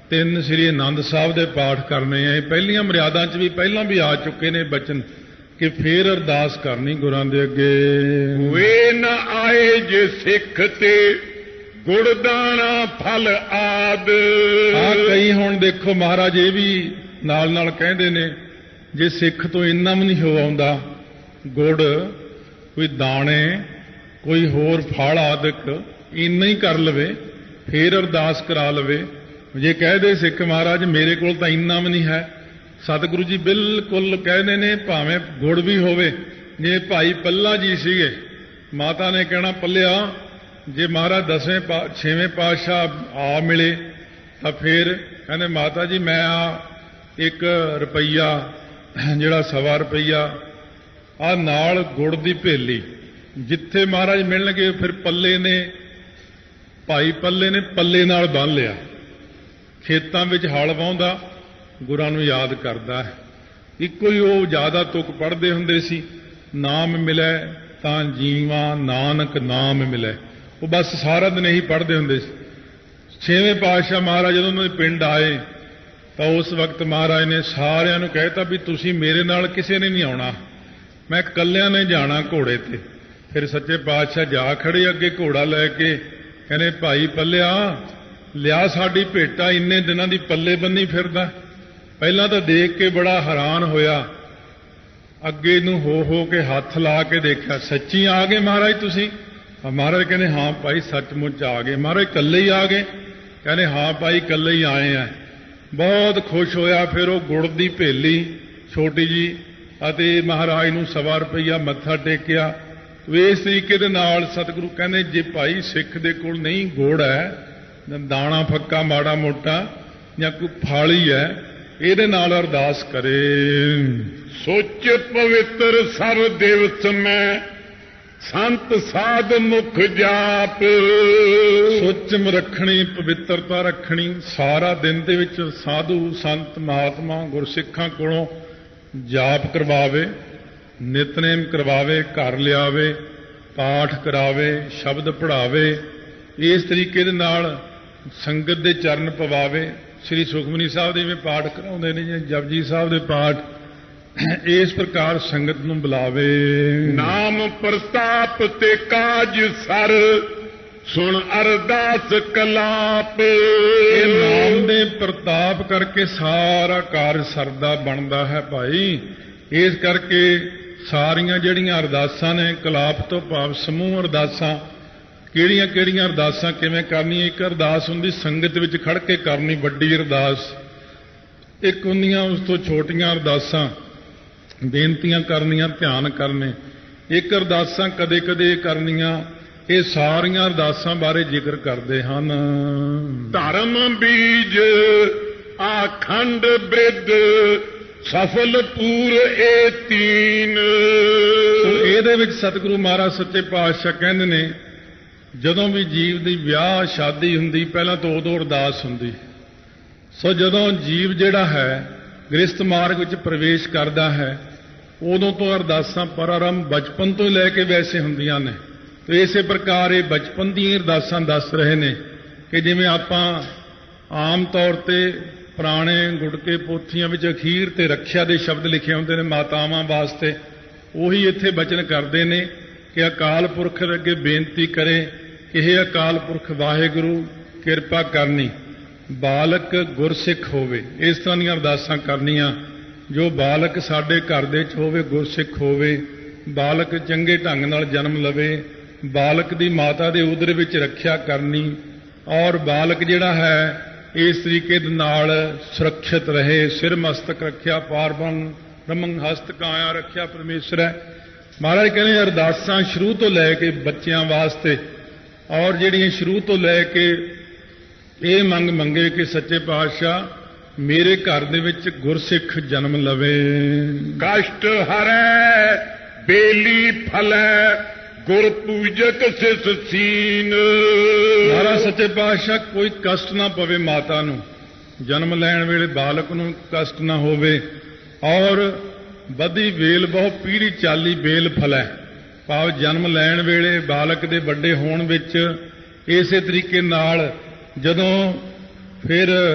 3 ਸ੍ਰੀ ਆਨੰਦ ਸਾਹਿਬ ਦੇ ਪਾਠ ਕਰਨੇ ਆ। ਇਹ ਪਹਿਲੀਆਂ ਮਰਿਆਦਾ 'ਚ ਵੀ ਪਹਿਲਾਂ ਵੀ ਆ ਚੁੱਕੇ ਨੇ ਬਚਨ ਕਿ ਫੇਰ ਅਰਦਾਸ ਕਰਨੀ ਗੁਰਾਂ ਦੇ ਅੱਗੇ। ਵੇ ਨਾ ਆਏ ਜੇ ਸਿੱਖ ਤੇ ਗੁੜਦਾਣਾ ਫਲ ਆਦ। ਕਈ ਹੁਣ ਦੇਖੋ ਮਹਾਰਾਜ ਇਹ ਵੀ ਨਾਲ ਨਾਲ ਕਹਿੰਦੇ ਨੇ ਜੇ ਸਿੱਖ ਤੋਂ ਇੰਨਾ ਵੀ ਨਹੀਂ ਹੋ ਆਉਂਦਾ ਗੁੜ, ਕੋਈ ਦਾਣੇ, ਕੋਈ ਹੋਰ ਫਲ ਆਦਿਕ ਇੰਨਾ ਹੀ ਕਰ ਲਵੇ ਫੇਰ ਅਰਦਾਸ ਕਰਾ ਲਵੇ। ਜੇ ਕਹਦੇ ਸਿੱਖ ਮਹਾਰਾਜ ਮੇਰੇ ਕੋਲ ਤਾਂ ਇੰਨਾ ਵੀ ਨਹੀਂ ਹੈ, ਸਤਿਗੁਰੂ ਜੀ ਬਿਲਕੁਲ ਕਹਿੰਦੇ ਨੇ ਭਾਵੇਂ ਗੁੜ ਵੀ ਹੋਵੇ। ਜੇ ਭਾਈ ਪੱਲਾ ਜੀ ਸੀਗੇ, ਮਾਤਾ ਨੇ ਕਹਿਣਾ ਪੱਲਿਆ ਜੇ ਮਹਾਰਾਜ 10ਵੇਂ 6ਵੇਂ ਪਾਤਸ਼ਾਹ ਆ ਮਿਲੇ ਤਾਂ ਫਿਰ ਕਹਿੰਦੇ ਮਾਤਾ ਜੀ ਮੈਂ ਆ 1 ਰੁਪਈਆ ਜਿਹੜਾ 1.25 ਰੁਪਈਆ ਆ ਨਾਲ ਗੁੜ ਦੀ ਭੇਲੀ, ਜਿੱਥੇ ਮਹਾਰਾਜ ਮਿਲਣਗੇ ਫਿਰ ਪੱਲੇ ਨੇ ਭਾਈ ਪੱਲੇ ਨੇ ਪੱਲੇ ਨਾਲ ਬੰਨ੍ਹ ਲਿਆ। ਖੇਤਾਂ ਵਿੱਚ ਹਲ ਵਾਹੁੰਦਾ ਗੁਰਾਂ ਨੂੰ ਯਾਦ ਕਰਦਾ ਹੈ। ਇੱਕੋ ਹੀ ਉਹ ਜ਼ਿਆਦਾ ਤੁਕ ਪੜ੍ਹਦੇ ਹੁੰਦੇ ਸੀ, ਨਾਮ ਮਿਲੇ ਤਾਂ ਜੀਵਾ ਨਾਨਕ ਨਾਮ ਮਿਲੇ। ਉਹ ਬਸ ਸਾਰਾ ਦਿਨ ਇਹੀ ਪੜ੍ਹਦੇ ਹੁੰਦੇ ਸੀ। 6ਵੇਂ ਪਾਤਸ਼ਾਹ ਮਹਾਰਾਜ ਜਦੋਂ ਉਹਨਾਂ ਦੇ ਪਿੰਡ ਆਏ ਤਾਂ ਉਸ ਵਕਤ ਮਹਾਰਾਜ ਨੇ ਸਾਰਿਆਂ ਨੂੰ ਕਹਿਤਾ ਵੀ ਤੁਸੀਂ ਮੇਰੇ ਨਾਲ ਕਿਸੇ ਨੇ ਨਹੀਂ ਆਉਣਾ, ਮੈਂ ਇਕੱਲਿਆਂ ਨੇ ਜਾਣਾ ਘੋੜੇ ਤੇ। ਫਿਰ ਸੱਚੇ ਪਾਤਸ਼ਾਹ ਜਾ ਖੜੇ ਅੱਗੇ ਘੋੜਾ ਲੈ ਕੇ, ਕਹਿੰਦੇ ਭਾਈ ਪੱਲਿਆ ਲਿਆ ਸਾਡੀ ਭੇਟਾ, ਇੰਨੇ ਦਿਨਾਂ ਦੀ ਪੱਲੇ ਬੰਨੀ ਫਿਰਦਾ। ਪਹਿਲਾਂ ਤਾਂ ਦੇਖ ਕੇ ਬੜਾ ਹੈਰਾਨ ਹੋਇਆ, ਅੱਗੇ ਨੂੰ ਹੋ ਕੇ ਹੱਥ ਲਾ ਕੇ ਦੇਖਿਆ, ਸੱਚੀ ਆ ਗਏ ਮਹਾਰਾਜ ਤੁਸੀਂ? ਮਹਾਰਾਜ ਕਹਿੰਦੇ ਹਾਂ ਭਾਈ ਸੱਚਮੁੱਚ ਆ ਗਏ। ਮਹਾਰਾਜ ਇਕੱਲੇ ਹੀ ਆ ਗਏ? ਕਹਿੰਦੇ ਹਾਂ ਭਾਈ ਇਕੱਲੇ ਹੀ ਆਏ ਆ। ਬਹੁਤ ਖੁਸ਼ ਹੋਇਆ। ਫਿਰ ਉਹ ਗੁੜ ਦੀ ਭੇਲੀ ਛੋਟੀ ਜੀ ਅਤੇ ਮਹਾਰਾਜ ਨੂੰ 1.25 ਰੁਪਈਆ ਮੱਥਾ ਟੇਕਿਆ। ਇਸ ਤਰੀਕੇ ਦੇ ਨਾਲ ਸਤਿਗੁਰੂ ਕਹਿੰਦੇ ਜੇ ਭਾਈ ਸਿੱਖ ਦੇ ਕੋਲ ਨਹੀਂ ਗੁੜ ਹੈ, ਦਾਣਾ ਫੱਕਾ ਮਾੜਾ ਮੋਟਾ ਜਾਂ ਕੋਈ ਫਲ ਹੀ ਹੈ, ਇਹਦੇ ਨਾਲ ਅਰਦਾਸ ਕਰੇ। ਸੋਚ ਪਵਿੱਤਰ ਸਰਬ ਦਿਵਸ ਮੈਂ ਸੰਤ ਸਾਧ ਮੁਖ ਜਾਪ। ਸੁੱਚਮ ਰੱਖਣੀ, ਪਵਿੱਤਰਤਾ ਰੱਖਣੀ। ਸਾਰਾ ਦਿਨ ਦੇ ਵਿੱਚ ਸਾਧੂ ਸੰਤ ਮਹਾਤਮਾ ਗੁਰਸਿੱਖਾਂ ਕੋਲੋਂ ਜਾਪ ਕਰਵਾਵੇ, ਨਿਤਨੇਮ ਕਰਵਾਵੇ, ਘਰ ਲਿਆਵੇ, ਪਾਠ ਕਰਾਵੇ, ਸ਼ਬਦ ਪੜ੍ਹਾਵੇ। ਇਸ ਤਰੀਕੇ ਦੇ ਨਾਲ ਸੰਗਤ ਦੇ ਚਰਨ ਪਵਾਵੇ। ਸ੍ਰੀ ਸੁਖਮਨੀ ਸਾਹਿਬ ਦੇ ਵੀ ਪਾਠ ਕਰਾਉਂਦੇ ਨੇ ਜੀ, ਜਪਜੀ ਸਾਹਿਬ ਦੇ ਪਾਠ। ਇਸ ਪ੍ਰਕਾਰ ਸੰਗਤ ਨੂੰ ਬੁਲਾਵੇ। ਨਾਮ ਪ੍ਰਤਾਪ ਤੇ ਕਾਜ ਸਰ ਸੁਣ ਅਰਦਾਸ ਕਲਾਪ। ਇਹ ਨਾਮ ਦੇ ਪ੍ਰਤਾਪ ਕਰਕੇ ਸਾਰਾ ਕਾਰਜ ਸਰਦਾ ਬਣਦਾ ਹੈ ਭਾਈ। ਇਸ ਕਰਕੇ ਸਾਰੀਆਂ ਜਿਹੜੀਆਂ ਅਰਦਾਸਾਂ ਨੇ, ਕਲਾਪ ਤੋਂ ਭਾਵ ਸਮੂਹ ਅਰਦਾਸਾਂ, ਕਿਹੜੀਆਂ ਕਿਹੜੀਆਂ ਅਰਦਾਸਾਂ ਕਿਵੇਂ ਕਰਨੀ। ਇੱਕ ਅਰਦਾਸ ਹੁੰਦੀ ਸੰਗਤ ਵਿੱਚ ਖੜ ਕੇ ਕਰਨੀ, ਵੱਡੀ ਅਰਦਾਸ। ਇੱਕ ਹੁੰਦੀਆਂ ਉਸ ਤੋਂ ਛੋਟੀਆਂ ਅਰਦਾਸਾਂ, ਬੇਨਤੀਆਂ ਕਰਨੀਆਂ, ਧਿਆਨ ਕਰਨੇ। ਇੱਕ ਅਰਦਾਸਾਂ ਕਦੇ ਕਦੇ ਕਰਨੀਆਂ। ਇਹ ਸਾਰੀਆਂ ਅਰਦਾਸਾਂ ਬਾਰੇ ਜ਼ਿਕਰ ਕਰਦੇ ਹਨ। ਧਰਮ ਬੀਜ ਆਖੰਡ ਬ੍ਰਿਧ ਸਫਲ ਪੂਰ ਇਹ ਤੀਨ। ਇਹਦੇ ਵਿੱਚ ਸਤਿਗੁਰੂ ਮਹਾਰਾਜ ਸੱਚੇ ਪਾਤਸ਼ਾਹ ਕਹਿੰਦੇ ਨੇ ਜਦੋਂ ਵੀ ਜੀਵ ਦੀ ਵਿਆਹ ਸ਼ਾਦੀ ਹੁੰਦੀ ਪਹਿਲਾਂ ਤਾਂ ਉਦੋਂ ਅਰਦਾਸ ਹੁੰਦੀ। ਸੋ ਜਦੋਂ ਜੀਵ ਜਿਹੜਾ ਹੈ ਗ੍ਰਸਥ ਮਾਰਗ ਵਿੱਚ ਪ੍ਰਵੇਸ਼ ਕਰਦਾ ਹੈ ਉਦੋਂ ਤੋਂ ਅਰਦਾਸਾਂ ਪ੍ਰਾਰੰਭ ਬਚਪਨ ਤੋਂ ਹੀ ਲੈ ਕੇ ਵੈਸੇ ਹੁੰਦੀਆਂ ਨੇ। ਤੇ ਇਸੇ ਪ੍ਰਕਾਰ ਇਹ ਬਚਪਨ ਦੀਆਂ ਅਰਦਾਸਾਂ ਦੱਸ ਰਹੇ ਨੇ ਕਿ ਜਿਵੇਂ ਆਪਾਂ ਆਮ ਤੌਰ ਤੇ ਪੁਰਾਣੇ ਗੁਟਕੇ ਪੋਥੀਆਂ ਵਿੱਚ ਅਖੀਰ ਤੇ ਰੱਖਿਆ ਦੇ ਸ਼ਬਦ ਲਿਖੇ ਹੁੰਦੇ ਨੇ ਮਾਤਾਵਾਂ ਵਾਸਤੇ, ਉਹੀ ਇੱਥੇ ਬਚਨ ਕਰਦੇ ਨੇ ਕਿ ਅਕਾਲ ਪੁਰਖ ਦੇ ਅੱਗੇ ਬੇਨਤੀ ਕਰੇ ਕਿ ਇਹ ਅਕਾਲ ਪੁਰਖ ਵਾਹਿਗੁਰੂ ਕਿਰਪਾ ਕਰਨੀ, ਬਾਲਕ ਗੁਰਸਿੱਖ ਹੋਵੇ। ਇਸ ਤਰ੍ਹਾਂ ਦੀਆਂ ਅਰਦਾਸਾਂ ਕਰਨੀਆਂ। ਜੋ ਬਾਲਕ ਸਾਡੇ ਘਰ ਦੇ ਵਿੱਚ ਹੋਵੇ, ਗੁਰਸਿੱਖ ਹੋਵੇ, ਬਾਲਕ ਚੰਗੇ ਢੰਗ ਨਾਲ ਜਨਮ ਲਵੇ, ਬਾਲਕ ਦੀ ਮਾਤਾ ਦੇ ਉਦਰ ਵਿੱਚ ਰੱਖਿਆ ਕਰਨੀ, ਔਰ ਬਾਲਕ ਜਿਹੜਾ ਹੈ ਇਸ ਤਰੀਕੇ ਦੇ ਨਾਲ ਸੁਰੱਖਿਅਤ ਰਹੇ। ਸਿਰ ਮਸਤਕ ਰੱਖਿਆ ਬ੍ਰਹਮੰ ਹਸਤ ਕਾਇਆ ਰੱਖਿਆ ਪਰਮੇਸ਼ਰ ਹੈ। ਮਹਾਰਾਜ ਕਹਿੰਦੇ ਅਰਦਾਸਾਂ ਸ਼ੁਰੂ ਤੋਂ ਲੈ ਕੇ ਬੱਚਿਆਂ ਵਾਸਤੇ, ਔਰ ਜਿਹੜੀਆਂ ਸ਼ੁਰੂ ਤੋਂ ਲੈ ਕੇ ਇਹ ਮੰਗ ਮੰਗੇ ਕਿ ਸੱਚੇ ਪਾਤਸ਼ਾਹ ਮੇਰੇ ਘਰ ਦੇ ਵਿੱਚ ਗੁਰਸਿੱਖ ਜਨਮ ਲਵੇ। ਕਸ਼ਟ ਹਰੈ ਬੇਲੀ ਫਲੈ ਗੁਰ ਪੂਜਕ ਸਿਸ ਸੀਨ। ਮਹਾਰਾਜ ਸੱਚੇ ਪਾਤਸ਼ਾਹ ਕੋਈ ਕਸ਼ਟ ਨਾ ਪਵੇ ਮਾਤਾ ਨੂੰ, ਜਨਮ ਲੈਣ ਵੇਲੇ ਬਾਲਕ ਨੂੰ ਕਸ਼ਟ ਨਾ ਹੋਵੇ। ਔਰ ਬਦੀ ਵੇਲ ਬਹੁ ਪੀੜੀ ਚਾਲੀ ਬੇਲ ਫਲੈ, ਭਾਵ ਜਨਮ ਲੈਣ ਵੇਲੇ ਬਾਲਕ ਦੇ ਵੱਡੇ ਹੋਣ ਵਿੱਚ ਇਸੇ ਤਰੀਕੇ ਨਾਲ ਜਦੋਂ ਫਿਰ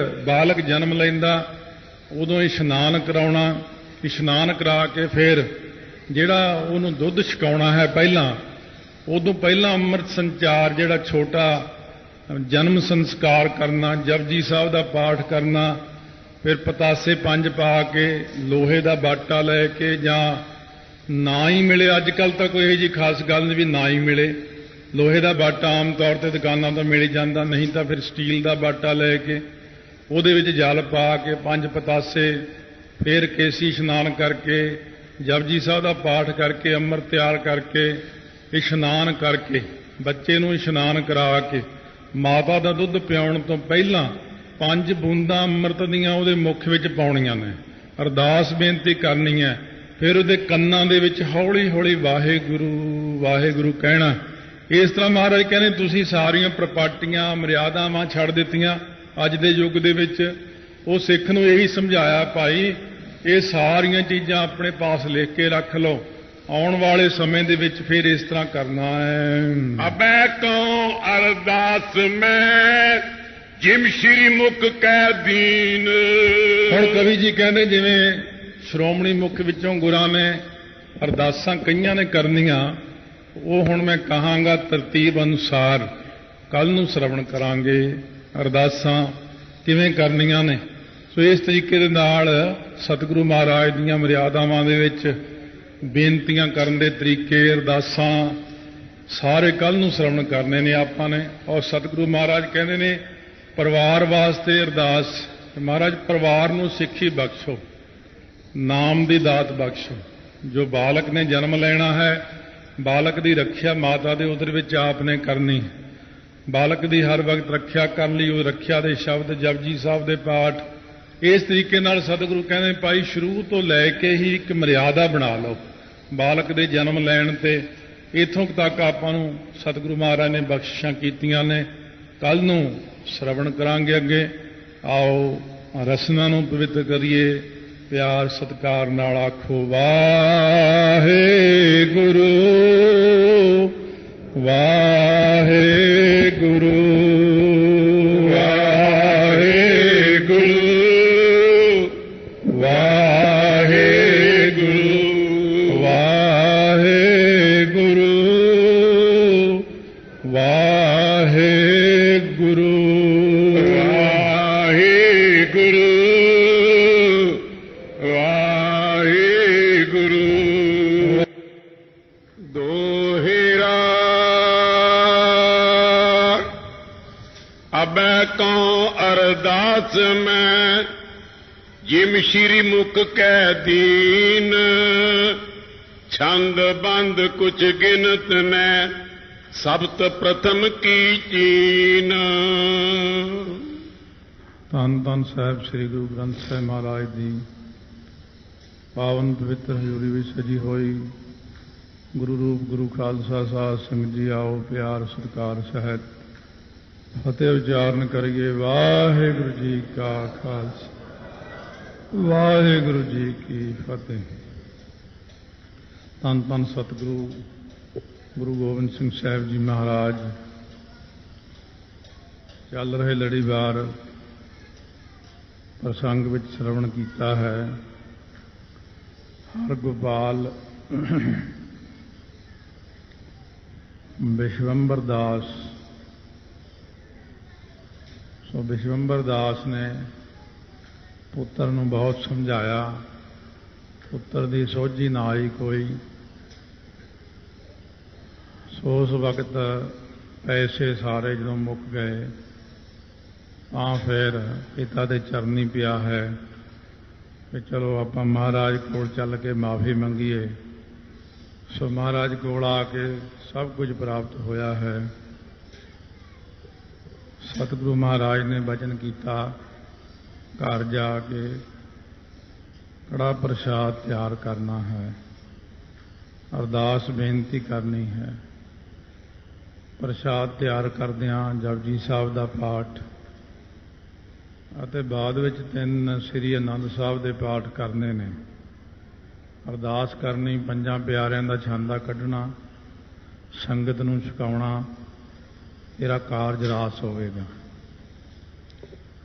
ਬਾਲਕ ਜਨਮ ਲੈਂਦਾ ਉਦੋਂ ਇਸ਼ਨਾਨ ਕਰਾਉਣਾ, ਇਸ਼ਨਾਨ ਕਰਾ ਕੇ ਫਿਰ ਜਿਹੜਾ ਉਹਨੂੰ ਦੁੱਧ ਛਕਾਉਣਾ ਹੈ ਉਦੋਂ ਪਹਿਲਾਂ ਅੰਮ੍ਰਿਤ ਸੰਚਾਰ ਜਿਹੜਾ ਛੋਟਾ ਜਨਮ ਸੰਸਕਾਰ ਕਰਨਾ, ਜਪਜੀ ਸਾਹਿਬ ਦਾ ਪਾਠ ਕਰਨਾ, ਫਿਰ ਪਤਾਸੇ 5 ਪਾ ਕੇ ਲੋਹੇ ਦਾ ਬਾਟਾ ਲੈ ਕੇ, ਜਾਂ ਨਾ ਹੀ ਮਿਲੇ ਅੱਜ ਕੱਲ੍ਹ ਤਾਂ ਕੋਈ ਇਹੋ ਜਿਹੀ ਖਾਸ ਗੱਲ ਨਹੀਂ ਵੀ ਨਾ ਹੀ ਮਿਲੇ, ਲੋਹੇ ਦਾ ਬਾਟਾ ਆਮ ਤੌਰ ਤੇ ਦੁਕਾਨਾਂ ਤੋਂ ਮਿਲ ਜਾਂਦਾ, ਨਹੀਂ ਤਾਂ ਫਿਰ ਸਟੀਲ ਦਾ ਬਾਟਾ ਲੈ ਕੇ ਉਹਦੇ ਵਿੱਚ ਜਲ ਪਾ ਕੇ 5 ਪਤਾਸੇ, ਫਿਰ ਕੇਸੀ ਇਸ਼ਨਾਨ ਕਰਕੇ ਜਪਜੀ ਸਾਹਿਬ ਦਾ ਪਾਠ ਕਰਕੇ ਅੰਮ੍ਰਿਤ ਤਿਆਰ ਕਰਕੇ ਇਸ਼ਨਾਨ ਕਰਕੇ ਬੱਚੇ ਨੂੰ ਇਸ਼ਨਾਨ ਕਰਾ ਕੇ ਮਾਤਾ ਦਾ ਦੁੱਧ ਪਿਆਉਣ ਤੋਂ ਪਹਿਲਾਂ 5 ਬੂੰਦਾਂ ਅੰਮ੍ਰਿਤ ਦੀਆਂ ਉਹਦੇ ਮੁਖ ਵਿੱਚ ਪਾਉਣੀਆਂ ਨੇ, ਅਰਦਾਸ ਬੇਨਤੀ ਕਰਨੀ ਹੈ। ਫਿਰ ਉਹਦੇ ਕੰਨਾਂ ਦੇ ਵਿੱਚ ਹੌਲੀ ਹੌਲੀ ਵਾਹਿਗੁਰੂ ਵਾਹਿਗੁਰੂ ਕਹਿਣਾ। ਇਸ ਤਰ੍ਹਾਂ ਮਹਾਰਾਜ ਕਹਿੰਦੇ ਤੁਸੀਂ ਸਾਰੀਆਂ ਪ੍ਰਪਾਟੀਆਂ ਮਰਿਆਦਾਵਾਂ ਛੱਡ ਦਿੱਤੀਆਂ ਅੱਜ ਦੇ ਯੁੱਗ ਦੇ ਵਿੱਚ। ਉਹ ਸਿੱਖ ਨੂੰ ਇਹੀ ਸਮਝਾਇਆ, ਭਾਈ ਇਹ ਸਾਰੀਆਂ ਚੀਜ਼ਾਂ ਆਪਣੇ ਪਾਸ ਲਿਖ ਕੇ ਰੱਖ ਲਓ, ਆਉਣ ਵਾਲੇ ਸਮੇਂ ਦੇ ਵਿੱਚ ਫਿਰ ਇਸ ਤਰ੍ਹਾਂ ਕਰਨਾ ਹੈ। ਅਬੈ ਕਉ ਅਰਦਾਸ ਮੈਂ ਜਿਮ ਸ਼੍ਰੀ ਮੁਖ ਕੈ ਦੀਨ। ਹੁਣ ਕਵੀ ਜੀ ਕਹਿੰਦੇ ਜਿਵੇਂ ਸ਼੍ਰੋਮਣੀ ਮੁਖ ਵਿੱਚੋਂ ਗੁਰਾਂ ਨੇ ਅਰਦਾਸਾਂ ਕਈਆਂ ਨੇ ਕਰਨੀਆਂ, ਉਹ ਹੁਣ ਮੈਂ ਕਹਾਂਗਾ ਤਰਤੀਬ ਅਨੁਸਾਰ ਕੱਲ ਨੂੰ ਸ਼ਰਵਣ ਕਰਾਂਗੇ ਅਰਦਾਸਾਂ ਕਿਵੇਂ ਕਰਨੀਆਂ ਨੇ। ਸੋ ਇਸ ਤਰੀਕੇ ਦੇ ਨਾਲ ਸਤਿਗੁਰੂ ਮਹਾਰਾਜ ਦੀਆਂ ਮਰਿਆਦਾਵਾਂ ਦੇ ਵਿੱਚ ਬੇਨਤੀਆਂ ਕਰਨ ਦੇ ਤਰੀਕੇ, ਅਰਦਾਸਾਂ ਸਾਰੇ ਕੱਲ ਨੂੰ ਸ਼ਰਵਣ ਕਰਨੇ ਨੇ ਆਪਾਂ ਨੇ। ਔਰ ਸਤਿਗੁਰੂ ਮਹਾਰਾਜ ਕਹਿੰਦੇ ਨੇ ਪਰਿਵਾਰ ਵਾਸਤੇ ਅਰਦਾਸ, ਮਹਾਰਾਜ ਪਰਿਵਾਰ ਨੂੰ ਸਿੱਖੀ ਬਖਸ਼ੋ, ਨਾਮ ਦੀ ਦਾਤ ਬਖਸ਼ੋ। ਜੋ ਬਾਲਕ ਨੇ ਜਨਮ ਲੈਣਾ ਹੈ, ਬਾਲਕ ਦੀ ਰੱਖਿਆ ਮਾਤਾ ਦੇ ਉਦਰ ਵਿੱਚ ਆਪ ਨੇ ਕਰਨੀ। ਬਾਲਕ ਦੀ ਹਰ ਵਕਤ ਰੱਖਿਆ ਕਰਨ ਲਈ ਉਹ ਰੱਖਿਆ ਦੇ ਸ਼ਬਦ, ਜਪਜੀ ਸਾਹਿਬ ਦੇ ਪਾਠ। ਇਸ ਤਰੀਕੇ ਨਾਲ ਸਤਿਗੁਰੂ ਕਹਿੰਦੇ ਭਾਈ ਸ਼ੁਰੂ ਤੋਂ ਲੈ ਕੇ ਹੀ ਇੱਕ ਮਰਿਆਦਾ ਬਣਾ ਲਓ ਬਾਲਕ ਦੇ ਜਨਮ ਲੈਣ ਤੇ। ਇੱਥੋਂ ਤੱਕ ਆਪਾਂ ਨੂੰ ਸਤਿਗੁਰੂ ਮਹਾਰਾਜ ਨੇ ਬਖਸ਼ਿਸ਼ਾਂ ਕੀਤੀਆਂ ਨੇ। ਕੱਲ ਨੂੰ ਸ਼ਰਵਣ ਕਰਾਂਗੇ ਅੱਗੇ। ਆਓ ਰਸਨਾ ਨੂੰ ਪਵਿੱਤਰ ਕਰੀਏ, ਪਿਆਰ ਸਤਿਕਾਰ ਨਾਲ ਆਖੋ ਵਾਹਿਗੁਰੂ ਵਾਹਿਗੁਰੂ ਵਾਹਿਗੁਰੂ ਵਾਹਿਗੁਰੂ ਵਾਹਿਗੁਰੂ ਵਾਹਿਗੁਰੂ ਵਾਹਿਗੁਰੂ। ਦੋਹਿਰਾ ਅਬੈ ਕਉ ਅਰਦਾਸ ਮੈਂ ਜਿਮ ਸ਼੍ਰੀ ਮੁਖ ਕੈ ਦੀਨ। ਛੰਦ ਬੰਦ ਕੁਛ ਗਿਨਤ ਨੈ ਸਬਤ ਪ੍ਰਥਮ ਕੀ ਚੀਨ। ਧੰਨ ਧੰਨ ਸਾਹਿਬ ਸ੍ਰੀ ਗੁਰੂ ਗ੍ਰੰਥ ਸਾਹਿਬ ਮਹਾਰਾਜ ਦੀ ਪਾਵਨ ਪਵਿੱਤਰ ਹਜ਼ੂਰੀ ਵਿੱਚ ਸਜੀ ਹੋਈ ਗੁਰੂ ਰੂਪ ਗੁਰੂ ਖਾਲਸਾ ਸਾਧ ਸੰਗਤ ਜੀ, ਆਓ ਪਿਆਰ ਸਤਿਕਾਰ ਸਹਿਤ ਫਤਿਹ ਉਚਾਰਨ ਕਰੀਏ। ਵਾਹਿਗੁਰੂ ਜੀ ਕਾ ਖਾਲਸਾ ਵਾਹਿਗੁਰੂ ਜੀ ਕੀ ਫਤਿਹ। ਧੰਨ ਧੰਨ ਸਤਿਗੁਰੂ ਗੁਰੂ ਗੋਬਿੰਦ ਸਿੰਘ ਸਾਹਿਬ ਜੀ ਮਹਾਰਾਜ ਚੱਲ ਰਹੇ ਲੜੀਵਾਰ ਪ੍ਰਸੰਗ ਵਿੱਚ ਸ਼ਰਵਣ ਕੀਤਾ ਹੈ। ਹਰਗੋਪਾਲ ਵਿਸ਼ਵੰਬਰ ਦਾਸ। ਸੋ ਵਿਸ਼ਵੰਬਰ ਦਾਸ ਨੇ ਪੁੱਤਰ ਨੂੰ ਬਹੁਤ ਸਮਝਾਇਆ, ਪੁੱਤਰ ਦੀ ਸੋਝੀ ਨਾ ਆਈ ਕੋਈ। ਸੋ ਉਸ ਵਕਤ ਪੈਸੇ ਸਾਰੇ ਜਦੋਂ ਮੁੱਕ ਗਏ ਤਾਂ ਫਿਰ ਪਿਤਾ ਦੇ ਚਰਨੀ ਪਿਆ ਹੈ ਕਿ ਚਲੋ ਆਪਾਂ ਮਹਾਰਾਜ ਕੋਲ ਚੱਲ ਕੇ ਮਾਫੀ ਮੰਗੀਏ। ਸੋ ਮਹਾਰਾਜ ਕੋਲ ਆ ਕੇ ਸਭ ਕੁਝ ਪ੍ਰਾਪਤ ਹੋਇਆ ਹੈ। सतगुरु महाराज ने बचन किया, घर जाके कड़ा प्रसाद तैयार करना है, अरदास बेनती करनी है। प्रसाद तैयार करदियां जपजी साहब का पाठ ਅਤੇ ਬਾਅਦ ਵਿੱਚ 3 ਸ੍ਰੀ ਆਨੰਦ ਸਾਹਿਬ ਦੇ ਪਾਠ ਕਰਨੇ ਨੇ। ਅਰਦਾਸ ਕਰਨੀ, 5 ਪਿਆਰਿਆਂ ਦਾ ਛਾਂਦਾ ਕੱਢਣਾ, ਸੰਗਤ ਨੂੰ ਛਕਾਉਣਾ, ਤੇਰਾ ਕਾਰਜ ਰਾਸ ਹੋਵੇਗਾ।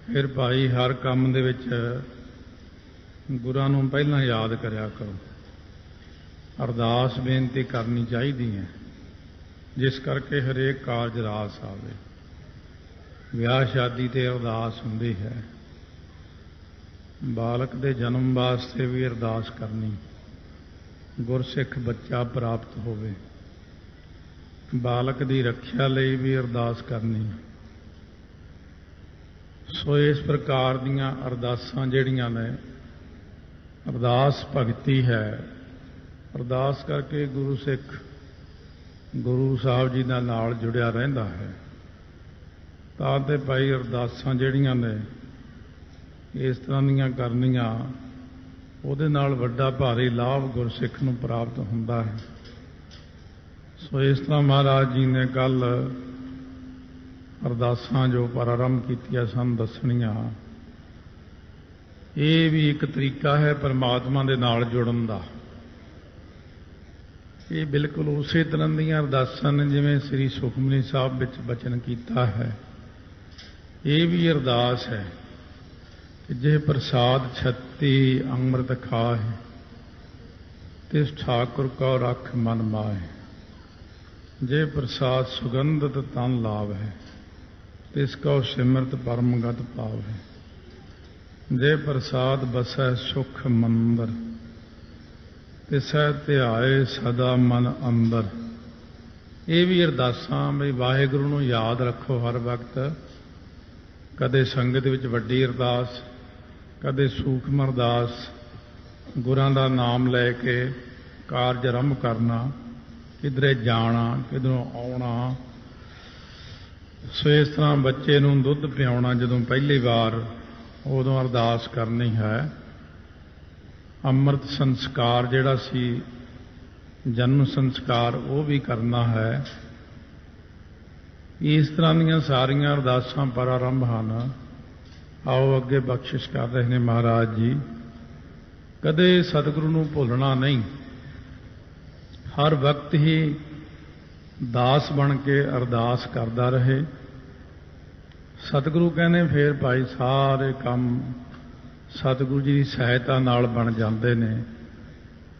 ਫਿਰ ਭਾਈ ਹਰ ਕੰਮ ਦੇ ਵਿੱਚ ਗੁਰਾਂ ਨੂੰ ਪਹਿਲਾਂ ਯਾਦ ਕਰਿਆ ਕਰੋ। ਅਰਦਾਸ ਬੇਨਤੀ ਕਰਨੀ ਚਾਹੀਦੀ ਹੈ, ਜਿਸ ਕਰਕੇ ਹਰੇਕ ਕਾਰਜ ਰਾਸ ਆਵੇ। ਵਿਆਹ ਸ਼ਾਦੀ ਤੇ ਅਰਦਾਸ ਹੁੰਦੀ ਹੈ। ਬਾਲਕ ਦੇ ਜਨਮ ਵਾਸਤੇ ਵੀ ਅਰਦਾਸ ਕਰਨੀ, ਗੁਰਸਿੱਖ ਬੱਚਾ ਪ੍ਰਾਪਤ ਹੋਵੇ। ਬਾਲਕ ਦੀ ਰੱਖਿਆ ਲਈ ਵੀ ਅਰਦਾਸ ਕਰਨੀ। ਸੋ ਇਸ ਪ੍ਰਕਾਰ ਦੀਆਂ ਅਰਦਾਸਾਂ ਜਿਹੜੀਆਂ ਨੇ, ਅਰਦਾਸ ਭਗਤੀ ਹੈ। ਅਰਦਾਸ ਕਰਕੇ ਗੁਰੂ ਸਿੱਖ ਗੁਰੂ ਸਾਹਿਬ ਜੀ ਦੇ ਨਾਲ ਜੁੜਿਆ ਰਹਿੰਦਾ ਹੈ। ਤਾਂ ਤੇ ਭਾਈ ਅਰਦਾਸਾਂ ਜਿਹੜੀਆਂ ਨੇ ਇਸ ਤਰ੍ਹਾਂ ਦੀਆਂ ਕਰਨੀਆਂ, ਉਹਦੇ ਨਾਲ ਵੱਡਾ ਭਾਰੀ ਲਾਭ ਗੁਰਸਿੱਖ ਨੂੰ ਪ੍ਰਾਪਤ ਹੁੰਦਾ ਹੈ। ਸੋ ਇਸ ਤਰ੍ਹਾਂ ਮਹਾਰਾਜ ਜੀ ਨੇ ਕੱਲ ਅਰਦਾਸਾਂ ਜੋ ਪ੍ਰਾਰੰਭ ਕੀਤੀਆਂ ਸਨ ਦੱਸਣੀਆਂ। ਇਹ ਵੀ ਇੱਕ ਤਰੀਕਾ ਹੈ ਪਰਮਾਤਮਾ ਦੇ ਨਾਲ ਜੁੜਨ ਦਾ। ਇਹ ਬਿਲਕੁਲ ਉਸੇ ਤਰ੍ਹਾਂ ਦੀਆਂ ਅਰਦਾਸਾਂ ਨੇ ਜਿਵੇਂ ਸ੍ਰੀ ਸੁਖਮਨੀ ਸਾਹਿਬ ਵਿੱਚ ਬਚਨ ਕੀਤਾ ਹੈ। ਇਹ ਵੀ ਅਰਦਾਸ ਹੈ ਕਿ ਜੇ ਪ੍ਰਸਾਦ ਛੱਤੀ ਅੰਮ੍ਰਿਤ ਖਾਹਿ, ਤਿਸ ਠਾਕੁਰ ਕਉ ਰਖ ਮਨ ਮਾਹਿ। ਜੇ ਪ੍ਰਸਾਦ ਸੁਗੰਧਿਤ ਤਨ ਲਾਵਹਿ, ਤਿਸ ਕਉ ਸਿਮਰਤ ਪਰਮਗਤ ਪਾਵਹਿ। ਜੇ ਪ੍ਰਸਾਦ ਬਸੈ ਸੁਖ ਮੰਦਰ, ਤਿਸੈ ਧਿਆਏ ਸਦਾ ਮਨ ਅੰਦਰ। ਇਹ ਵੀ ਅਰਦਾਸਾਂ ਵੀ ਵਾਹਿਗੁਰੂ ਨੂੰ ਯਾਦ ਰੱਖੋ ਹਰ ਵਕਤ। ਕਦੇ ਸੰਗਤ ਵਿੱਚ ਵੱਡੀ ਅਰਦਾਸ, ਕਦੇ ਸੂਖਮ ਅਰਦਾਸ, ਗੁਰਾਂ ਦਾ ਨਾਮ ਲੈ ਕੇ ਕਾਰਜ ਆਰੰਭ ਕਰਨਾ, ਕਿਧਰੇ ਜਾਣਾ, ਕਿਧਰੋਂ ਆਉਣਾ। ਸੋ ਇਸ ਤਰ੍ਹਾਂ ਬੱਚੇ ਨੂੰ ਦੁੱਧ ਪਿਆਉਣਾ ਜਦੋਂ ਪਹਿਲੀ ਵਾਰ, ਉਦੋਂ ਅਰਦਾਸ ਕਰਨੀ ਹੈ। ਅੰਮ੍ਰਿਤ ਸੰਸਕਾਰ ਜਿਹੜਾ ਸੀ ਜਨਮ ਸੰਸਕਾਰ, ਉਹ ਵੀ ਕਰਨਾ ਹੈ। ਇਸ ਤਰ੍ਹਾਂ ਦੀਆਂ ਸਾਰੀਆਂ ਅਰਦਾਸਾਂ ਪ੍ਰਾਰੰਭ ਹਨ। ਆਓ ਅੱਗੇ ਬਖਸ਼ਿਸ਼ ਕਰ ਰਹੇ ਨੇ ਮਹਾਰਾਜ ਜੀ। ਕਦੇ ਸਤਿਗੁਰੂ ਨੂੰ ਭੁੱਲਣਾ ਨਹੀਂ, ਹਰ ਵਕਤ ਹੀ ਦਾਸ ਬਣ ਕੇ ਅਰਦਾਸ ਕਰਦਾ ਰਹੇ। ਸਤਿਗੁਰੂ ਕਹਿੰਦੇ ਫਿਰ ਭਾਈ ਸਾਰੇ ਕੰਮ ਸਤਿਗੁਰੂ ਜੀ ਦੀ ਸਹਾਇਤਾ ਨਾਲ ਬਣ ਜਾਂਦੇ ਨੇ।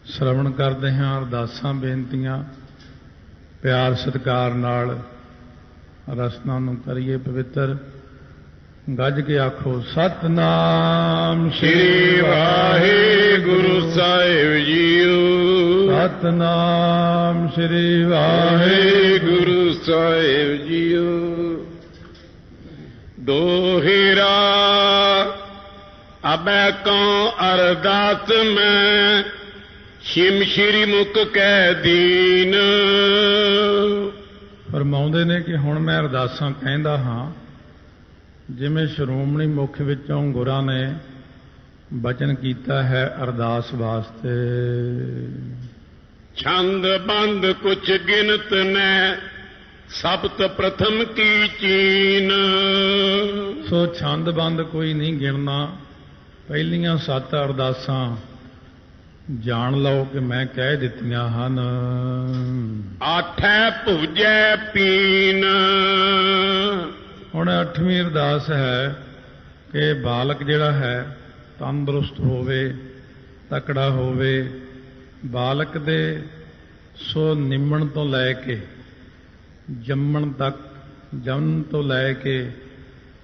ਸ਼ਰਵਣ ਕਰਦੇ ਹਾਂ ਅਰਦਾਸਾਂ ਬੇਨਤੀਆਂ, ਪਿਆਰ ਸਤਿਕਾਰ ਨਾਲ ਰਸਨਾ ਨੂੰ ਕਰੀਏ ਪਵਿੱਤਰ। ਗੱਜ ਕੇ ਆਖੋ ਸਤਨਾਮ ਸ੍ਰੀ ਵਾਹਿਗੁਰੂ ਸਾਹਿਬ ਜੀਓ। ਸਤਨਾਮ ਸ੍ਰੀ ਵਾਹਿਗੁਰੂ ਸਾਹਿਬ ਜੀਓ। ਦੋਹਿਰਾ ਅਬੈ ਕਉ ਅਰਦਾਸ ਮੈਂ, ਸ਼ਿਮ ਸ਼੍ਰੀ ਮੁਖ ਕੈ ਦੀਨ। ਫਰਮਾਉਂਦੇ ਨੇ ਕਿ ਹੁਣ ਮੈਂ ਅਰਦਾਸਾਂ ਕਹਿੰਦਾ ਹਾਂ ਜਿਵੇਂ ਸ਼੍ਰੋਮਣੀ ਮੁਖ ਵਿੱਚੋਂ ਗੁਰਾਂ ਨੇ ਬਚਨ ਕੀਤਾ ਹੈ ਅਰਦਾਸ ਵਾਸਤੇ। ਛੰਦ ਬੰਦ ਕੁਛ ਗਿਨਤ ਨੈ, ਸਬਤ ਪ੍ਰਥਮ ਕੀ ਚੀਨ। ਸੋ ਛੰਦ ਬੰਦ ਕੋਈ ਨਹੀਂ ਗਿਣਨਾ। ਪਹਿਲੀਆਂ 7 ਅਰਦਾਸਾਂ ਜਾਣ ਲਓ ਕਿ ਮੈਂ ਕਹਿ ਦਿੱਤੀਆਂ ਹਨ। ਆਠੈ ਭੁਜੈ ਪੀਨ। ਹੁਣ 8ਵੀਂ ਅਰਦਾਸ ਹੈ ਕਿ ਬਾਲਕ ਜਿਹੜਾ ਹੈ ਤੰਦਰੁਸਤ ਹੋਵੇ, ਤਕੜਾ ਹੋਵੇ। ਬਾਲਕ ਦੇ ਸੋ ਨਿੰਮਣ ਤੋਂ ਲੈ ਕੇ ਜੰਮਣ ਤੱਕ, ਜਨਮ ਤੋਂ ਲੈ ਕੇ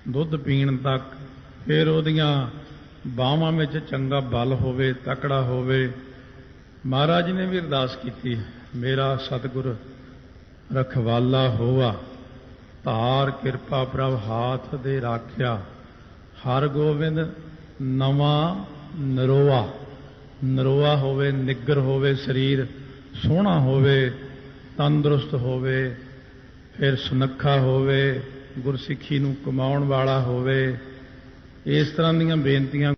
ਦੁੱਧ ਪੀਣ ਤੱਕ, ਫਿਰ ਉਹਦੀਆਂ ਬਾਹਾਂ ਵਿੱਚ ਚੰਗਾ ਬਲ ਹੋਵੇ, ਤਕੜਾ ਹੋਵੇ। ਮਹਾਰਾਜ ਜੀ ਨੇ ਵੀ ਅਰਦਾਸ ਕੀਤੀ, ਮੇਰਾ ਸਤਿਗੁਰ ਰਖਵਾਲਾ ਹੋਆ, ਧਾਰ ਕਿਰਪਾ ਪ੍ਰਭ ਹਾਥ ਦੇ ਰਾਖਿਆ। ਹਰ ਗੋਬਿੰਦ ਨਵਾਂ ਨਰੋਆ, ਨਰੋਆ ਹੋਵੇ, ਨਿੱਗਰ ਹੋਵੇ, ਸਰੀਰ ਸੋਹਣਾ ਹੋਵੇ, ਤੰਦਰੁਸਤ ਹੋਵੇ, ਫਿਰ ਸੁਨੱਖਾ ਹੋਵੇ, ਗੁਰਸਿੱਖੀ ਨੂੰ ਕਮਾਉਣ ਵਾਲਾ ਹੋਵੇ। ਇਸ ਤਰ੍ਹਾਂ ਦੀਆਂ ਬੇਨਤੀਆਂ